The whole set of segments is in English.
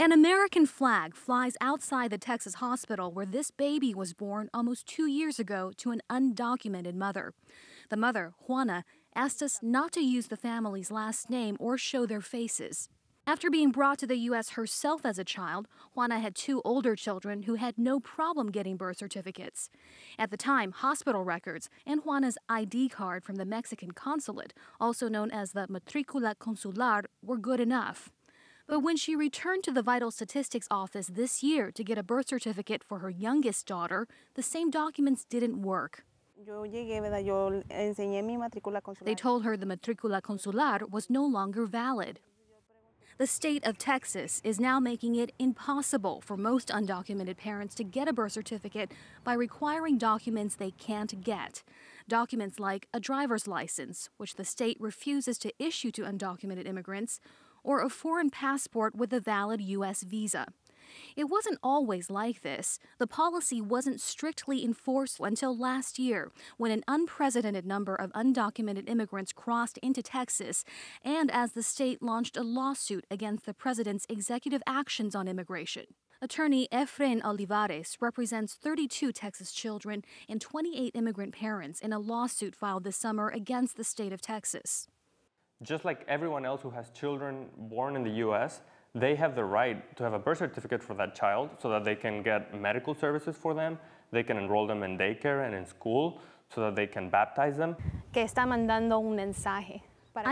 An American flag flies outside the Texas hospital where this baby was born almost 2 years ago to an undocumented mother. The mother, Juana, asked us not to use the family's last name or show their faces. After being brought to the U.S. herself as a child, Juana had 2 older children who had no problem getting birth certificates. At the time, hospital records and Juana's ID card from the Mexican consulate, also known as the matrícula consular, were good enough. But when she returned to the Vital Statistics office this year to get a birth certificate for her youngest daughter, the same documents didn't work. They told her the matrícula consular was no longer valid. The state of Texas is now making it impossible for most undocumented parents to get a birth certificate by requiring documents they can't get. Documents like a driver's license, which the state refuses to issue to undocumented immigrants, or a foreign passport with a valid U.S. visa. It wasn't always like this. The policy wasn't strictly enforced until last year, when an unprecedented number of undocumented immigrants crossed into Texas, and as the state launched a lawsuit against the president's executive actions on immigration. Attorney Efrain Olivares represents 32 Texas children and 28 immigrant parents in a lawsuit filed this summer against the state of Texas. Just like everyone else who has children born in the U.S., they have the right to have a birth certificate for that child so that they can get medical services for them, they can enroll them in daycare and in school so that they can baptize them. I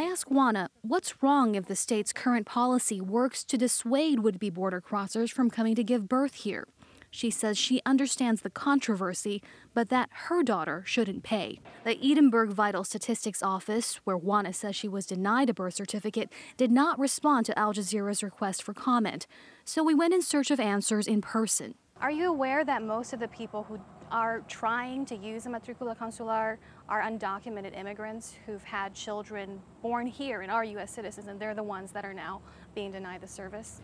ask Juana, what's wrong if the state's current policy works to dissuade would-be border crossers from coming to give birth here? She says she understands the controversy, but that her daughter shouldn't pay. The Edinburgh Vital Statistics office, where Juana says she was denied a birth certificate, did not respond to Al Jazeera's request for comment. So we went in search of answers in person. Are you aware that most of the people who are trying to use a matrícula consular are undocumented immigrants who've had children born here and are U.S. citizens, and they're the ones that are now being denied the service?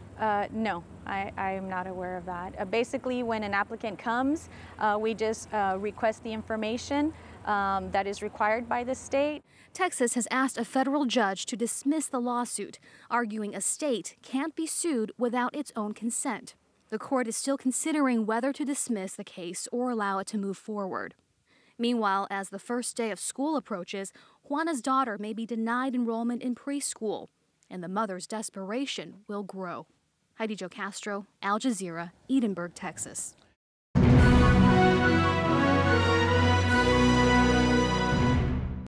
No, I am not aware of that. Basically, when an applicant comes, we just request the information that is required by the state. Texas has asked a federal judge to dismiss the lawsuit, arguing a state can't be sued without its own consent. The court is still considering whether to dismiss the case or allow it to move forward. Meanwhile, as the first day of school approaches, Juana's daughter may be denied enrollment in preschool, and the mother's desperation will grow. Heidi Zhou-Catsro, Al Jazeera, Edinburgh, Texas.